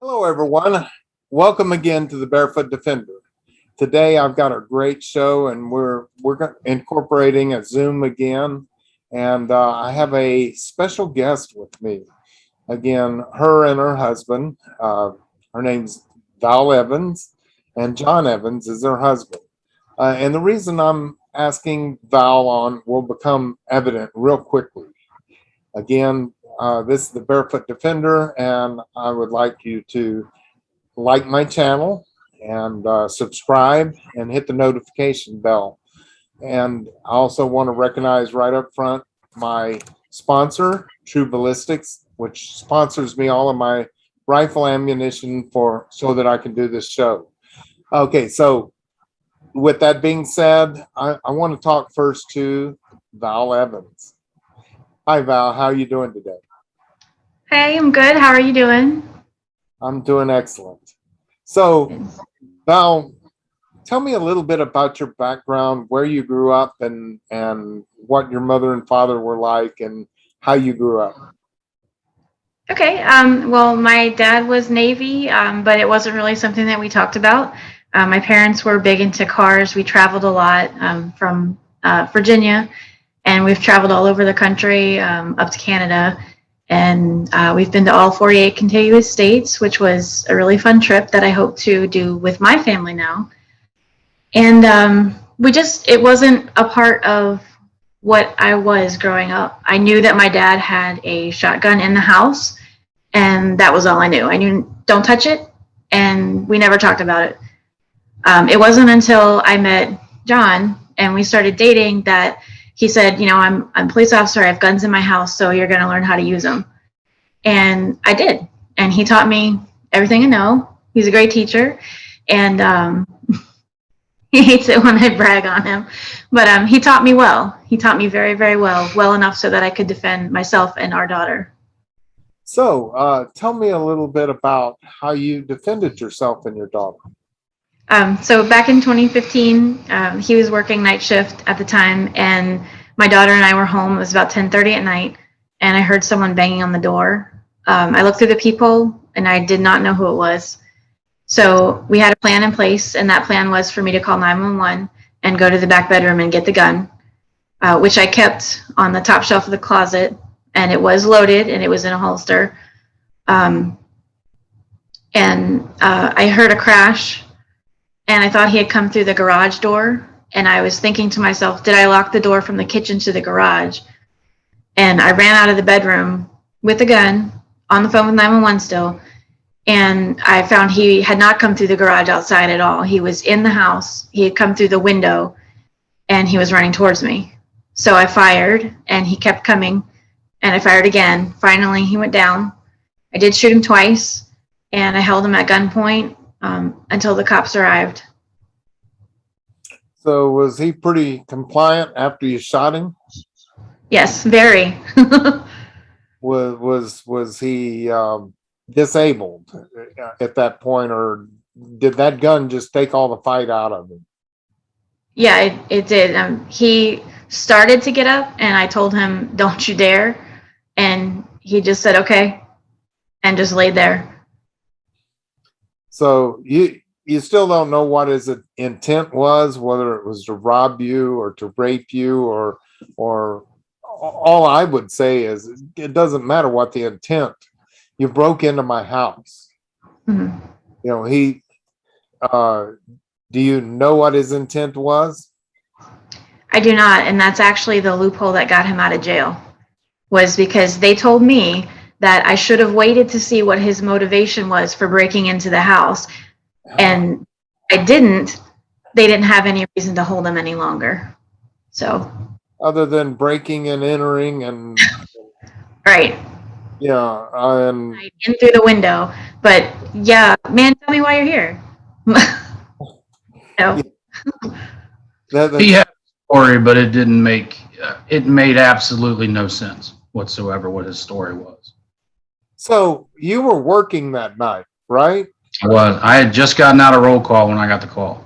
Hello, everyone. Welcome again to the Barefoot Defender. Today, I've got a great show, and we're incorporating a Zoom again, and I have a special guest with me. Again, her and her husband. Her name's Val Evans, and John Evans is her husband. And the reason I'm asking Val on will become evident real quickly. Again, this is the Barefoot Defender, and I would like you to like my channel and subscribe and hit the notification bell. And I also want to recognize right up front my sponsor, True Ballistics, which sponsors me all of my rifle ammunition for so that I can do this show. Okay, so with that being said, I want to talk first to Val Evans. Hi, Val. How are you doing today? Hey, I'm good. How are you doing? I'm doing excellent. So, Val, tell me a little bit about your background, where you grew up, and what your mother and father were like, and how you grew up. Okay. Well, my dad was Navy, but it wasn't really something that we talked about. My parents were big into cars. We traveled a lot from Virginia, and we've traveled all over the country, up to Canada. And we've been to all 48 contiguous states, which was a really fun trip that I hope to do with my family now. And it wasn't a part of what I was growing up. I knew that my dad had a shotgun in the house, and that was all I knew. I knew don't touch it, and we never talked about it. It wasn't until I met John and we started dating that he said, I'm a police officer. I have guns in my house, so you're going to learn how to use them. And I did. And he taught me everything I know. He's a great teacher. And he hates it when I brag on him. But he taught me well. He taught me very, very well, well enough so that I could defend myself and our daughter. So, tell me a little bit about how you defended yourself and your daughter. So back in 2015, he was working night shift at the time, and my daughter and I were home. It was about 10:30 at night, and I heard someone banging on the door. I looked through the peephole, and I did not know who it was. So we had a plan in place, and that plan was for me to call 911 and go to the back bedroom and get the gun, which I kept on the top shelf of the closet, and it was loaded, and it was in a holster. I heard a crash, and I thought he had come through the garage door, and I was thinking to myself, did I lock the door from the kitchen to the garage? And I ran out of the bedroom with the gun, on the phone with 911 still, and I found he had not come through the garage outside at all. He was in the house. He had come through the window, and he was running towards me. So I fired, and he kept coming, and I fired again. Finally, he went down. I did shoot him twice, and I held him at gunpoint until the cops arrived. So, was he pretty compliant after you shot him? Yes, very. Was he disabled at that point, or did that gun just take all the fight out of him? Yeah, it did. He started to get up, and I told him, don't you dare. And he just said, okay, and just laid there. So you still don't know what his intent was, whether it was to rob you or to rape you, or all I would say is it doesn't matter what the intent. You broke into my house. Mm-hmm. He do you know what his intent was? I do not, and that's actually the loophole that got him out of jail, was because they told me that I should have waited to see what his motivation was for breaking into the house, and I didn't. They didn't have any reason to hold him any longer. So, other than breaking and entering and right. Yeah, In through the window. But yeah, man, tell me why you're here. No. He had a story, but it didn't make it made absolutely no sense whatsoever what his story was. So you were working that night, right? I was. I had just gotten out of roll call when I got the call.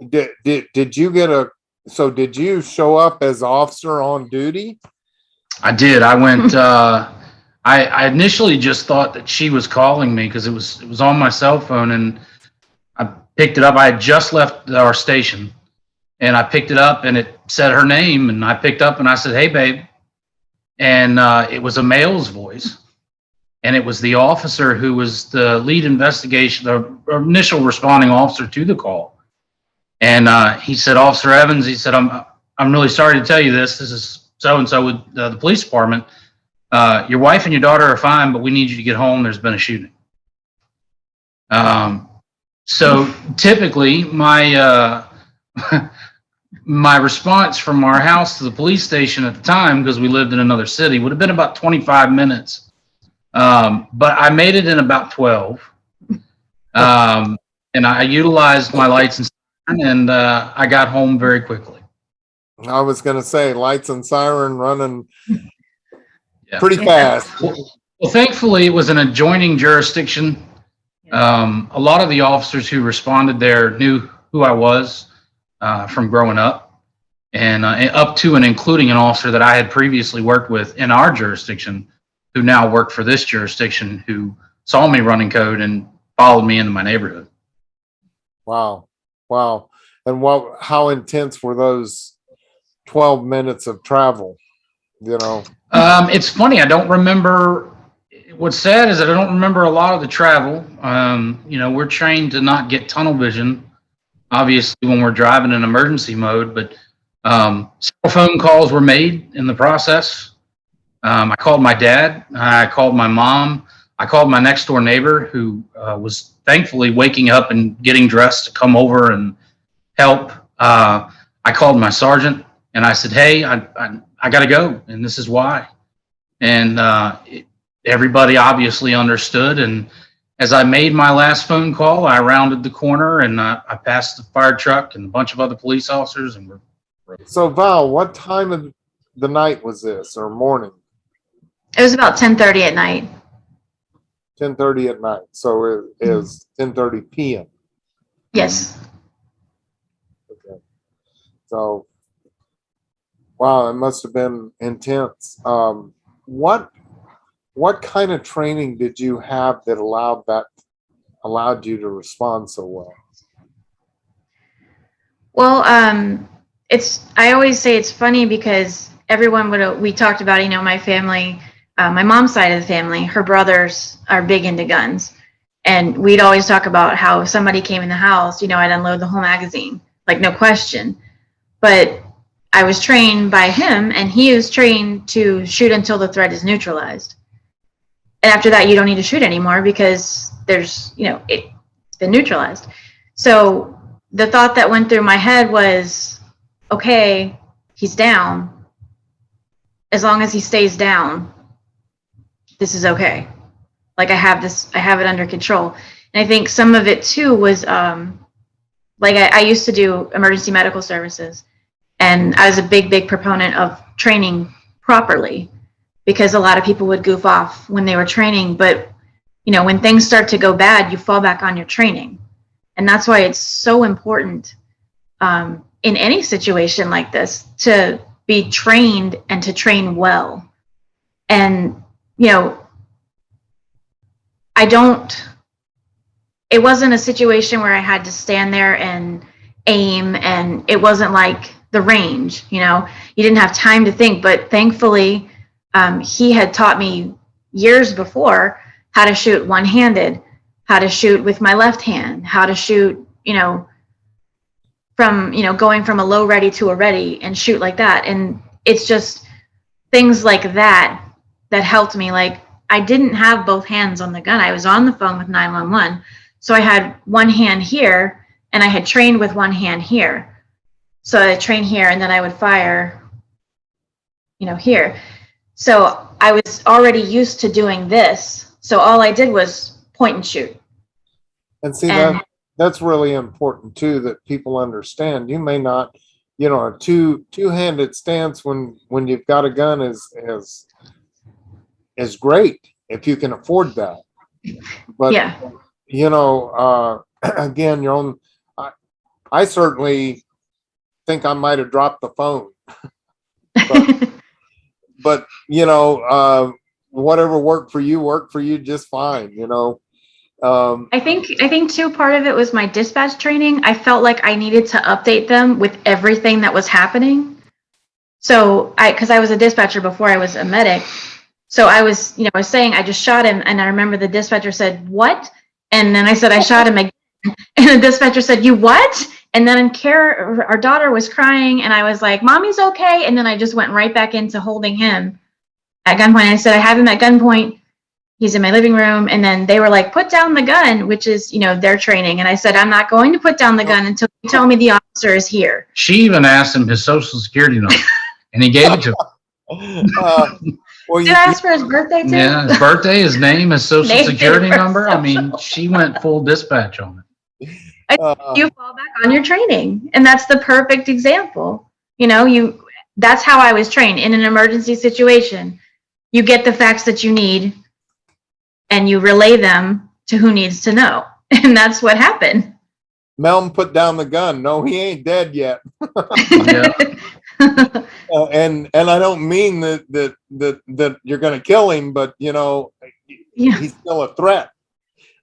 Did you get so did you show up as officer on duty? I did. I went I initially just thought that she was calling me because it was on my cell phone, and I picked it up. I had just left our station, and I picked it up, and it said her name, and I picked up and I said, "Hey, babe," and it was a male's voice, and it was the officer who was the lead investigation, the initial responding officer to the call. And he said, "Officer Evans," he said, I'm really sorry to tell you this. This is so and so with the police department. Your wife and your daughter are fine, but we need you to get home. There's been a shooting." So typically, my my response from our house to the police station at the time, because we lived in another city, would have been about 25 minutes. But I made it in about 12. And I utilized my lights and siren, and I got home very quickly. I was going to say lights and siren running pretty fast. Well, thankfully, it was an adjoining jurisdiction. A lot of the officers who responded there knew who I was from growing up, and up to and including an officer that I had previously worked with in our jurisdiction, who now worked for this jurisdiction, who saw me running code and followed me into my neighborhood. Wow. And how intense were those 12 minutes of travel? It's funny. I don't remember. What's sad is that I don't remember a lot of the travel. We're trained to not get tunnel vision, obviously, when we're driving in emergency mode, but several phone calls were made in the process. I called my dad. I called my mom. I called my next door neighbor, who was thankfully waking up and getting dressed to come over and help. I called my sergeant and I said, "Hey, I got to go, and this is why." And everybody obviously understood. And as I made my last phone call, I rounded the corner and I passed the fire truck and a bunch of other police officers. And So, Val, what time of the night was this, or morning? It was about 10:30 at night. 10:30 at night. So it is 10:30 p.m. Yes. Okay. So, wow, it must have been intense. What kind of training did you have that allowed you to respond so well? Well, I always say it's funny because we talked about, my family, my mom's side of the family, her brothers are big into guns. And we'd always talk about how if somebody came in the house, I'd unload the whole magazine, like no question. But I was trained by him, and he was trained to shoot until the threat is neutralized. And after that, you don't need to shoot anymore because it's been neutralized. So the thought that went through my head was, okay, he's down. As long as he stays down, this is okay. Like I have it under control. And I think some of it too was, I used to do emergency medical services, and I was a big proponent of training properly, because a lot of people would goof off when they were training. But, when things start to go bad, you fall back on your training. And that's why it's so important in any situation like this to be trained and to train well. And, it wasn't a situation where I had to stand there and aim, and it wasn't like the range, you didn't have time to think. But thankfully, he had taught me years before how to shoot one-handed, how to shoot with my left hand, how to shoot, from, going from a low ready to a ready and shoot like that. And it's just things like that helped me. Like, I didn't have both hands on the gun. I was on the phone with 911. So I had one hand here, and I had trained with one hand here. So I trained here, and then I would fire, here. So I was already used to doing this. So all I did was point and shoot. And see, that's really important too, that people understand. You may not, a two-handed stance when you've got a gun is great if you can afford that. But yeah. Again, I certainly think I might have dropped the phone. But whatever worked for you just fine, you know. I think too, part of it was my dispatch training. I felt like I needed to update them with everything that was happening. So because I was a dispatcher before I was a medic, so I was, I was saying I just shot him, and I remember the dispatcher said, "What?" And then I said I shot him again, and the dispatcher said, "You what?" And then Kara, our daughter, was crying, and I was like, "Mommy's okay." And then I just went right back into holding him at gunpoint. I said, "I have him at gunpoint. He's in my living room." And then they were like, "Put down the gun," which is, their training. And I said, "I'm not going to put down the gun until you tell me the officer is here." She even asked him his social security number, and he gave it to her. Well, Did I ask for his birthday too? Yeah, his birthday, his name, his social Name, security date, number. I mean, social. she went full dispatch on it. You fall back on your training, and that's the perfect example. That's how I was trained in an emergency situation. You get the facts that you need, and you relay them to who needs to know, and that's what happened. Melm put down the gun. No, he ain't dead yet. Yeah. And I don't mean that you're going to kill him, but Yeah. he's still a threat.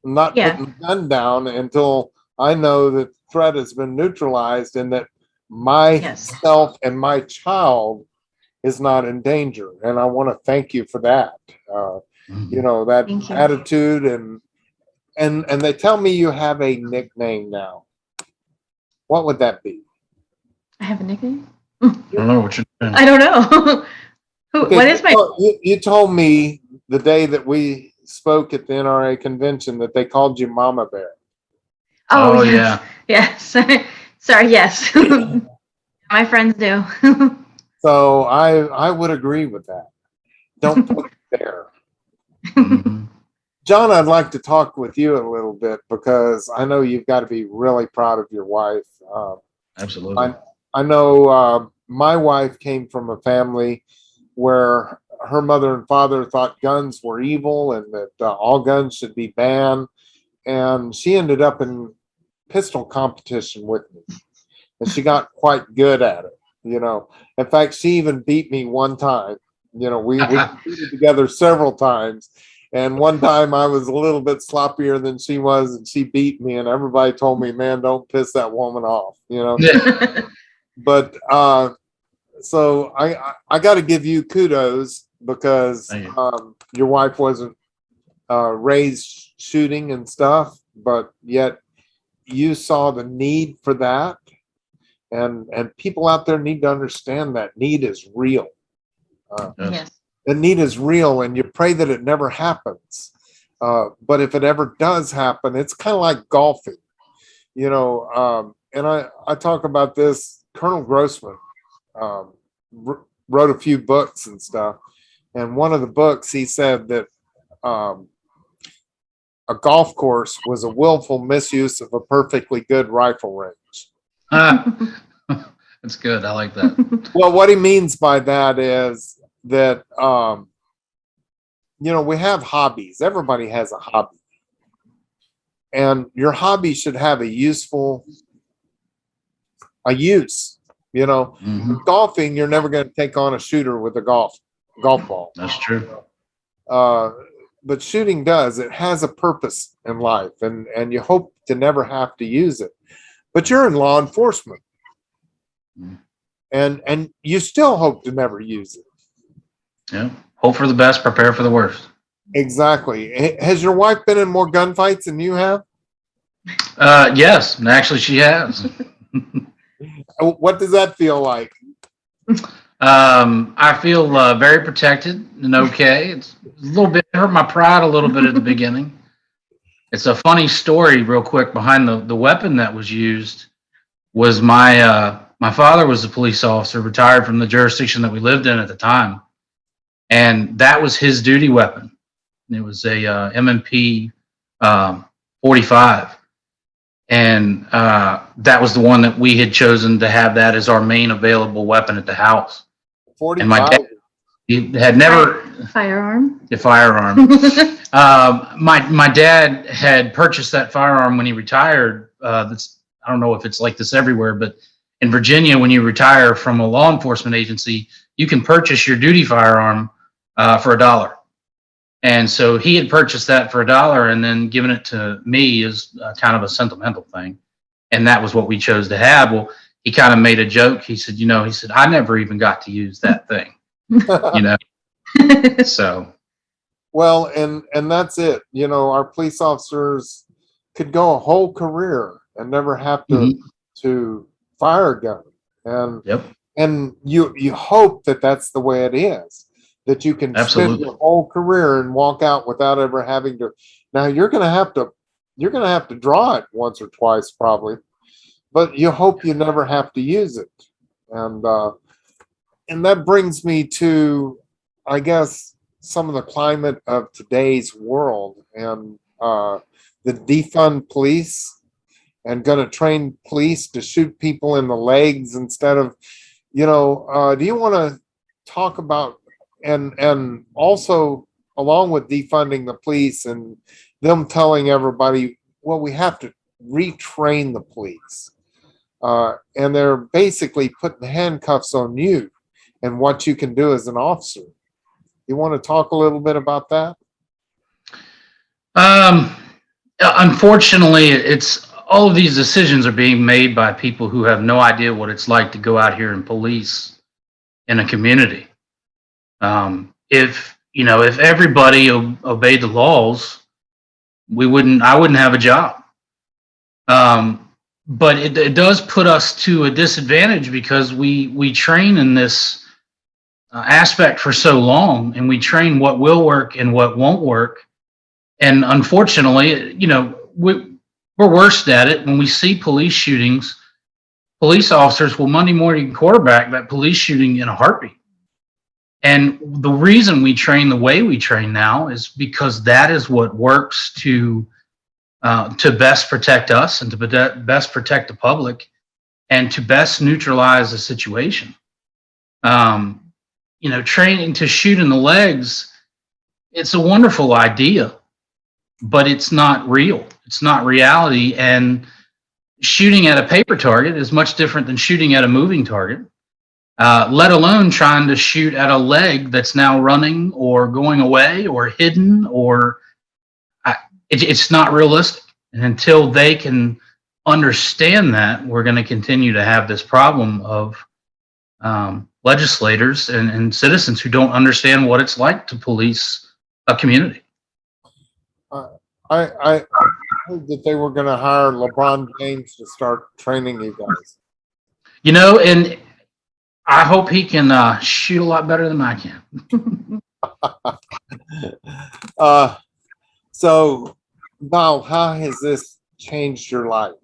I'm not Yeah. putting the gun down until I know that the threat has been neutralized and that myself and my child is not in danger. And I want to thank you for that. That Thank you. attitude, and they tell me you have a nickname now. What would that be? I have a nickname. I don't know what you're doing. I don't know. What is my? You told me the day that we spoke at the NRA convention that they called you Mama Bear. Oh, yes. Yes. Sorry. Yes. My friends do. So I would agree with that. Don't put it there. Mm-hmm. John, I'd like to talk with you a little bit because I know you've got to be really proud of your wife. Absolutely. I know my wife came from a family where her mother and father thought guns were evil and that all guns should be banned. And she ended up in pistol competition with me. And she got quite good at it, In fact, she even beat me one time. We competed together several times. And one time I was a little bit sloppier than she was, and she beat me. And everybody told me, "Man, don't piss that woman off," But so I got to give you kudos because your wife wasn't raised shooting and stuff, but yet you saw the need for that, and people out there need to understand that need is real. Yes. The need is real, and you pray that it never happens. But if it ever does happen, it's kind of like golfing, and I talk about this. Colonel Grossman wrote a few books and stuff. And one of the books, he said that a golf course was a willful misuse of a perfectly good rifle range. That's good. I like that. Well, what he means by that is that, we have hobbies. Everybody has a hobby. And your hobby should have a use. Mm-hmm. Golfing, you're never going to take on a shooter with a golf ball. That's true. But shooting does. It has a purpose in life, and you hope to never have to use it. But you're in law enforcement, and you still hope to never use it. Yeah. Hope for the best, prepare for the worst. Exactly. Has your wife been in more gunfights than you have? Yes, actually, she has. What does that feel like? I feel very protected and okay. It's a little bit hurt my pride a little bit at the beginning. It's a funny story, real quick. Behind the weapon that was used was my father was a police officer, retired from the jurisdiction that we lived in at the time, and that was his duty weapon. It was a M&P 45. And that was the one that we had chosen to have that as our main available weapon at the house. 45. And my dad, he had never firearm. The firearm. My dad had purchased that firearm when he retired. I don't know if it's like this everywhere, but in Virginia, when you retire from a law enforcement agency, you can purchase your duty firearm for $1. And so he had purchased that for $1 and then given it to me as kind of a sentimental thing. And that was what we chose to have. Well, he kind of made a joke. He said, I never even got to use that thing, so. Well, and that's it. Our police officers could go a whole career and never have to fire a gun. And Yep. and you hope that that's the way it is, that you can spend your whole career and walk out without ever having to. Now you're going to have to draw it once or twice probably, but you hope you never have to use it. And that brings me to, I guess, some of the climate of today's world and the defund police and going to train police to shoot people in the legs instead of, do you want to talk about, and also along with defunding the police and them telling everybody, well, we have to retrain the police. And they're basically putting handcuffs on you and what you can do as an officer. You want to talk a little bit about that? Unfortunately, it's all of these decisions are being made by people who have no idea what it's like to go out here and police in a community. If everybody obeyed the laws, I wouldn't have a job. But it does put us to a disadvantage because we train in this aspect for so long, and we train what will work and what won't work. And unfortunately, we're worse at it. When we see police shootings, police officers will Monday morning quarterback that police shooting in a heartbeat. And the reason we train the way we train now is because that is what works to best protect us and to best protect the public and to best neutralize the situation. Training to shoot in the legs, it's a wonderful idea, but it's not real. It's not reality. And shooting at a paper target is much different than shooting at a moving target, let alone trying to shoot at a leg that's now running or going away or hidden, or it's not realistic. And until they can understand that, we're going to continue to have this problem of legislators and citizens who don't understand what it's like to police a community. I heard that they were going to hire LeBron James to start training you guys. And I hope he can shoot a lot better than I can. So, Val, how has this changed your life?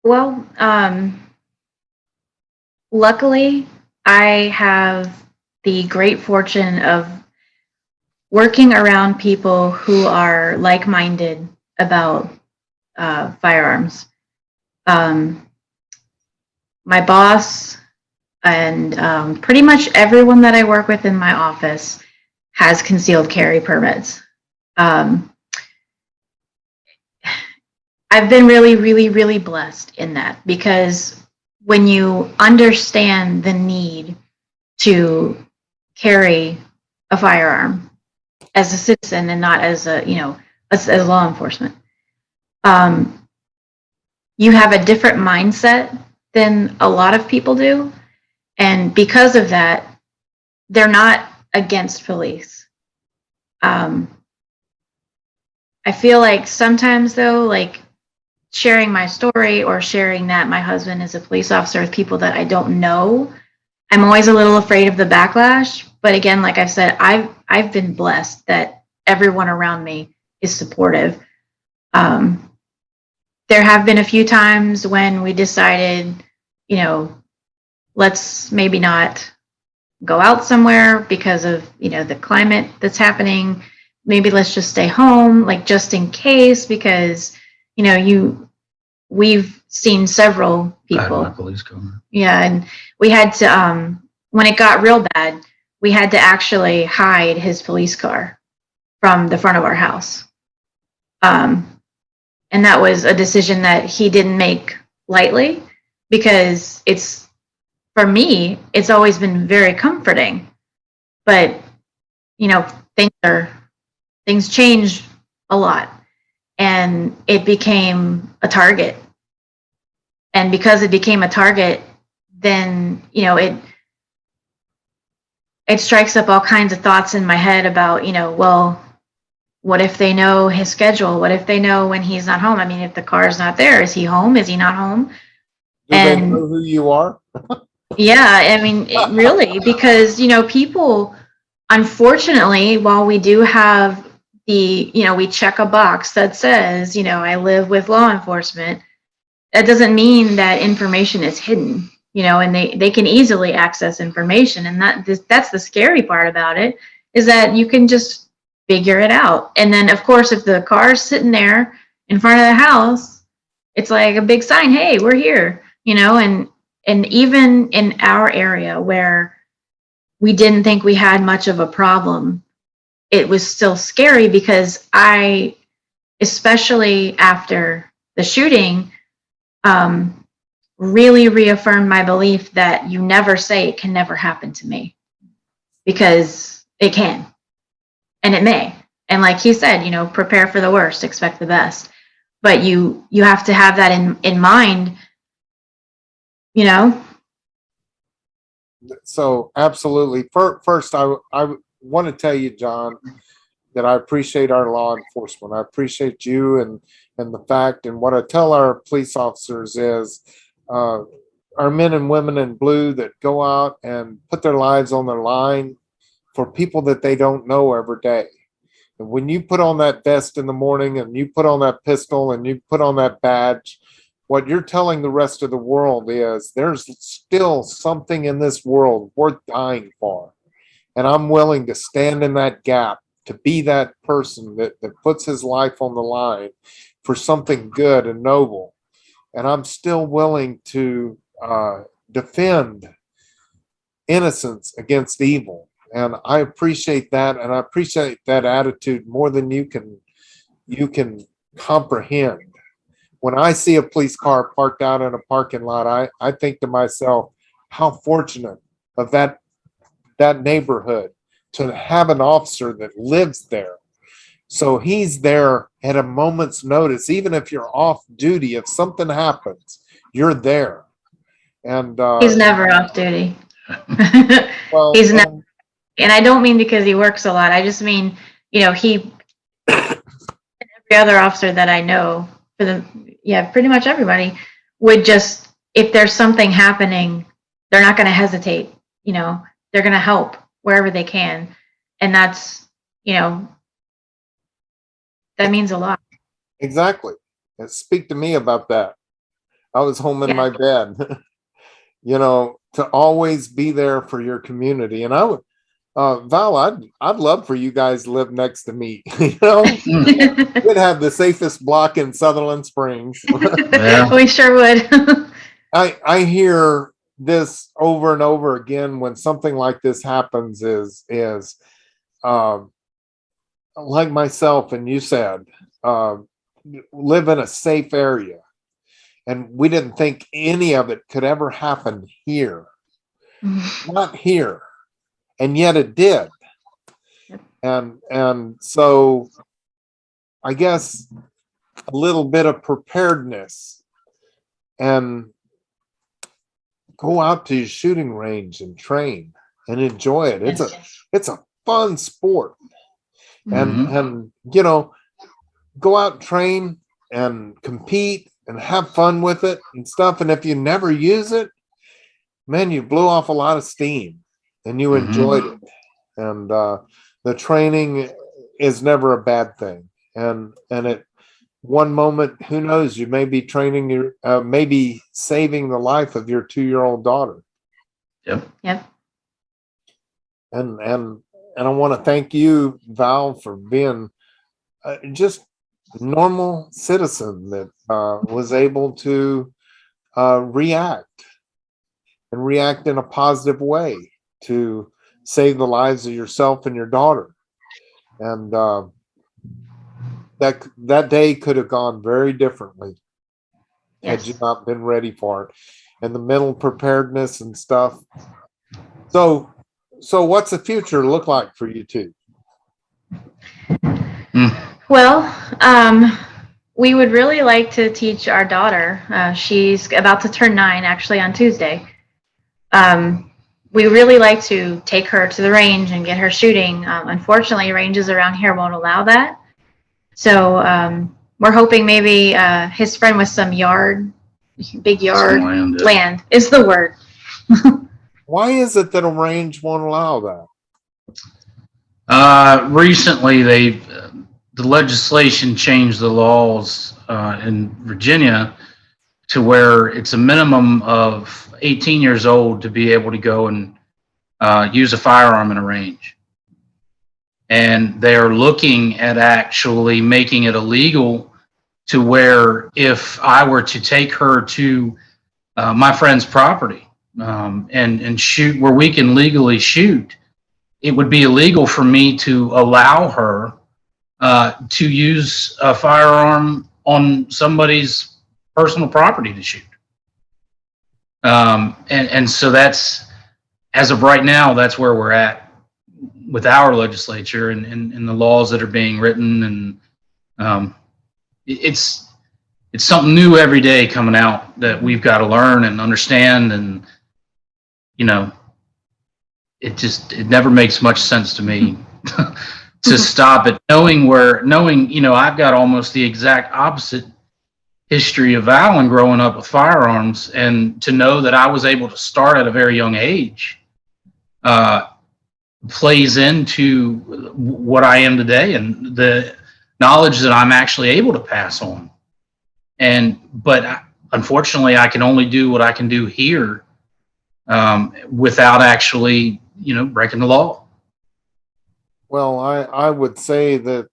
Well, luckily, I have the great fortune of working around people who are like-minded about firearms. My boss and pretty much everyone that I work with in my office has concealed carry permits. I've been really, really, really blessed in that, because when you understand the need to carry a firearm as a citizen and not as as law enforcement, you have a different mindset than a lot of people do. And because of that, they're not against police. I feel like sometimes though, like sharing my story or sharing that my husband is a police officer with people that I don't know, I'm always a little afraid of the backlash. But again, like I've said, I've been blessed that everyone around me is supportive. There have been a few times when we decided, let's maybe not go out somewhere because of, the climate that's happening. Maybe let's just stay home, like just in case, because, we've seen several people. Police car. Yeah, and we had to, when it got real bad, we had to actually hide his police car from the front of our house. And that was a decision that he didn't make lightly, because for me, it's always been very comforting. But, things change a lot, and it became a target. And because it became a target, then it strikes up all kinds of thoughts in my head about, well, what if they know his schedule? What if they know when he's not home? I mean, if the car's not there, is he home? Is he not home? Do they know who you are? Yeah, I mean, really, because, people, unfortunately, while we do have we check a box that says, I live with law enforcement, that doesn't mean that information is hidden, and they can easily access information. And that's the scary part about it, is that you can just figure it out. And then, of course, if the car's sitting there in front of the house, it's like a big sign, hey, we're here, and even in our area where we didn't think we had much of a problem, it was still scary because especially after the shooting, really reaffirmed my belief that you never say it can never happen to me, because it can, and it may. And like he said, prepare for the worst, expect the best. But you have to have that in mind, So absolutely. First, I want to tell you, John, that I appreciate our law enforcement. I appreciate you and the fact, and what I tell our police officers is, our men and women in blue that go out and put their lives on the line for people that they don't know every day. And when you put on that vest in the morning and you put on that pistol and you put on that badge, what you're telling the rest of the world is there's still something in this world worth dying for. And I'm willing to stand in that gap, to be that person that puts his life on the line for something good and noble. And I'm still willing to defend innocence against evil. And I appreciate that, and I appreciate that attitude more than you can comprehend. When I see a police car parked out in a parking lot, I think to myself, how fortunate of that neighborhood to have an officer that lives there. So he's there at a moment's notice. Even if you're off duty, if something happens, you're there. And he's never off duty. well, He's never, and I don't mean because he works a lot. I just mean, every other officer that I know, pretty much everybody would just, if there's something happening, they're not going to hesitate. They're going to help wherever they can. And that's, that means a lot. exactly. And speak to me about that. I was home in my bed, to always be there for your community. And I would, Val, I'd love for you guys to live next to me. We'd have the safest block in Sutherland Springs. Yeah. We sure would. I hear this over and over again when something like this happens is like myself and you said, live in a safe area. And we didn't think any of it could ever happen here. Not here. And yet it did. And so I guess a little bit of preparedness, and go out to your shooting range and train and enjoy it. It's a fun sport. And go out and train and compete and have fun with it and stuff. And if you never use it, man, you blew off a lot of steam and you enjoyed it. And the training is never a bad thing. And at one moment, who knows, you may be training your, maybe saving the life of your 2-year-old daughter. Yep. And I want to thank you, Val, for being just a normal citizen that was able to react in a positive way to save the lives of yourself and your daughter. And that day could have gone very differently had you not been ready for it, and the mental preparedness and stuff. So what's the future look like for you two? Well, we would really like to teach our daughter. She's about to turn 9 actually on Tuesday. We really like to take her to the range and get her shooting. Unfortunately, ranges around here won't allow that. So we're hoping maybe his friend with some big yard, land is the word. Why is it that a range won't allow that? Recently, the legislation changed the laws in Virginia to where it's a minimum of 18 years old to be able to go and use a firearm in a range. And they are looking at actually making it illegal to where if I were to take her to my friend's property and shoot where we can legally shoot, it would be illegal for me to allow her to use a firearm on somebody's personal property to shoot. And so that's, as of right now, that's where we're at with our legislature and the laws that are being written. And it's something new every day coming out that we've got to learn and understand. And, you know, it never makes much sense to me to stop it, knowing, you know, I've got almost the exact opposite history of Alan growing up with firearms, and to know that I was able to start at a very young age plays into what I am today and the knowledge that I'm actually able to pass on. But unfortunately, I can only do what I can do here without actually, you know, breaking the law. Well, I would say that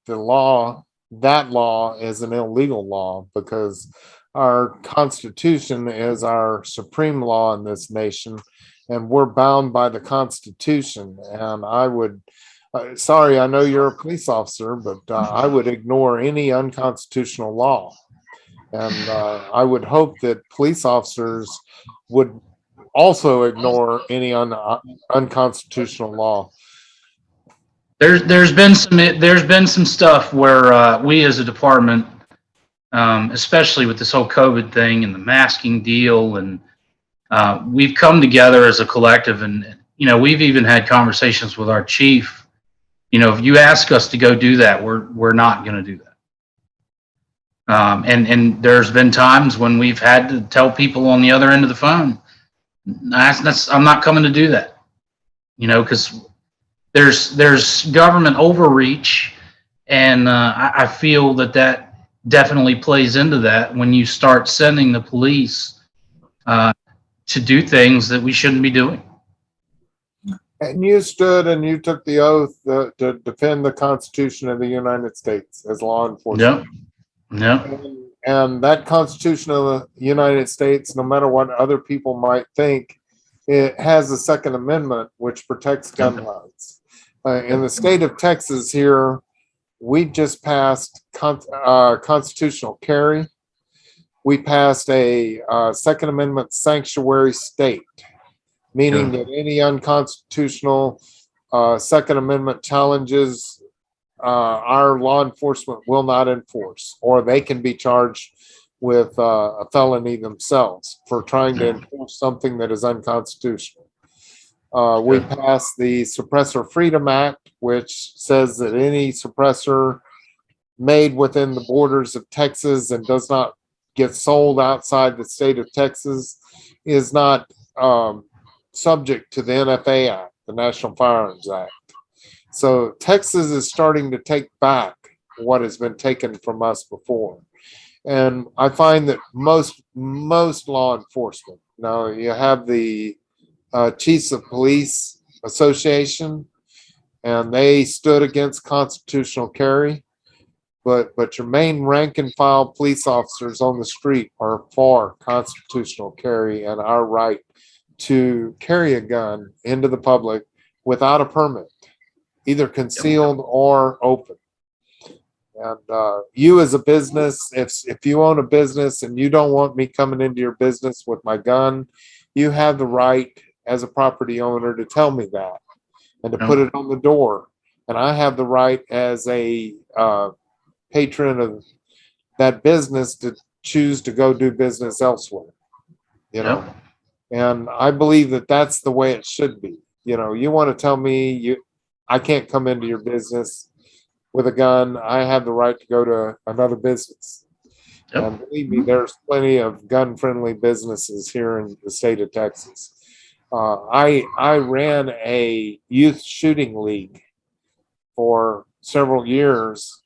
that law is an illegal law because our Constitution is our supreme law in this nation, and we're bound by the Constitution. And I would, sorry, I know you're a police officer, but I would ignore any unconstitutional law. And I would hope that police officers would also ignore any unconstitutional law. There's been some stuff where we as a department, especially with this whole COVID thing and the masking deal, and we've come together as a collective, and you know, we've even had conversations with our chief. You know, if you ask us to go do that, we're not going to do that. And there's been times when we've had to tell people on the other end of the phone, I'm not coming to do that. You know, because there's government overreach, and I feel that definitely plays into that when you start sending the police to do things that we shouldn't be doing. And you stood and you took the oath to defend the Constitution of the United States as law enforcement. Yep. And that Constitution of the United States, no matter what other people might think, it has a Second Amendment which protects gun rights. In the state of Texas here, we just passed constitutional carry. We passed a Second Amendment sanctuary state, meaning that any unconstitutional Second Amendment challenges our law enforcement will not enforce, or they can be charged with a felony themselves for trying to enforce something that is unconstitutional. We passed the Suppressor Freedom Act, which says that any suppressor made within the borders of Texas and does not get sold outside the state of Texas is not subject to the NFA Act, the National Firearms Act. So Texas is starting to take back what has been taken from us before. And I find that most law enforcement, now you have the Chiefs of Police Association, and they stood against constitutional carry, but your main rank and file police officers on the street are for constitutional carry and our right to carry a gun into the public without a permit, either concealed or open. And you as a business, if you own a business and you don't want me coming into your business with my gun, you have the right as a property owner to tell me that and to put it on the door and I have the right as a patron of that business to choose to go do business elsewhere, you know. Yep. And I believe that that's the way it should be. You know, you want to tell me I can't come into your business with a gun. I have the right to go to another business. Yep. And believe me, there's plenty of gun-friendly businesses here in the state of Texas. I ran a youth shooting league for several years,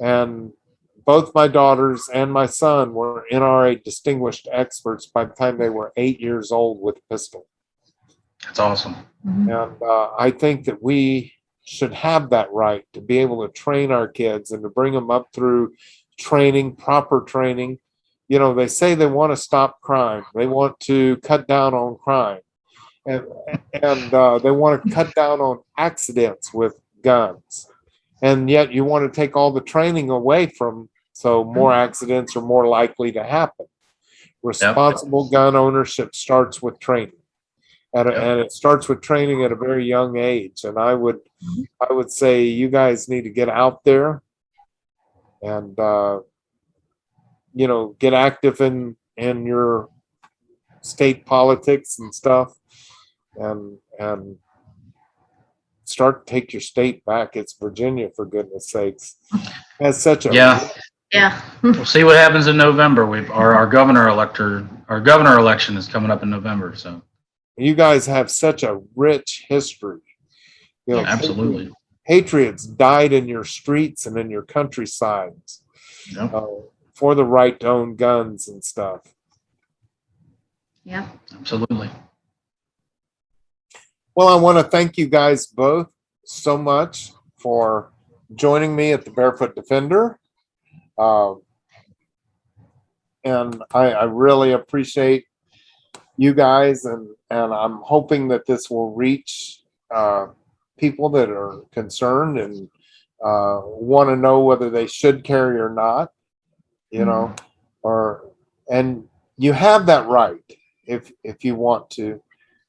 and both my daughters and my son were NRA distinguished experts by the time they were 8 years old with a pistol. That's awesome. And I think that we should have that right to be able to train our kids and to bring them up through training, proper training. You know, they say they want to stop crime. They want to cut down on crime. And they want to cut down on accidents with guns. And yet you want to take all the training away from, so more accidents are more likely to happen. Responsible gun ownership starts with training. And it starts with training at a very young age. And I would say you guys need to get out there and you know, get active in your state politics and stuff, and start to take your state back. It's Virginia, for goodness sakes. Has such a Yeah. We'll see what happens in November. Our governor election is coming up in November. So you guys have such a rich history. You know, absolutely. Patriots died in your streets and in your countrysides for the right to own guns and stuff. Yeah. Absolutely. Well, I want to thank you guys both so much for joining me at the Barefoot Defender. And I really appreciate you guys, and I'm hoping that this will reach people that are concerned and want to know whether they should carry or not, you know, and you have that right if you want to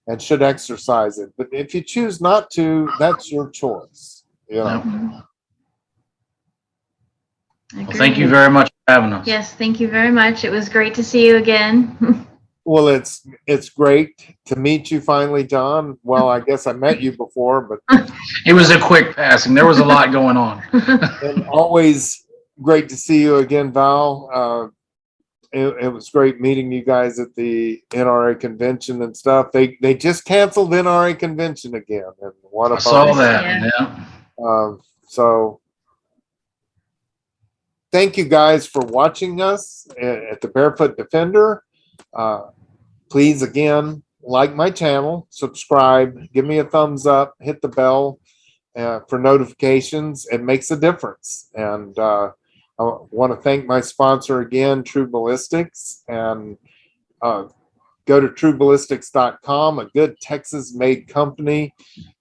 and should exercise it. But if you choose not to, that's your choice, you know. Well, thank you very much for having us. Yes, thank you very much. It was great to see you again. Well, it's great to meet you finally, John. Well, I guess I met you before, but it was a quick passing. There was a lot going on. And always great to see you again, Val. It was great meeting you guys at the NRA convention and stuff. They just canceled NRA convention again, and what a I saw that. Yeah. So thank you guys for watching us at the Barefoot Defender. Please, again, like my channel, subscribe, give me a thumbs up, hit the bell for notifications. It makes a difference. And I want to thank my sponsor again, True Ballistics, and go to trueballistics.com, a good Texas-made company,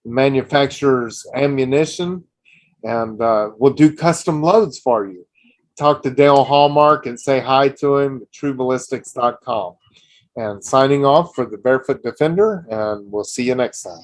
manufactures ammunition, and we'll do custom loads for you. Talk to Dale Hallmark and say hi to him at trueballistics.com. And signing off for the Barefoot Defender, and we'll see you next time.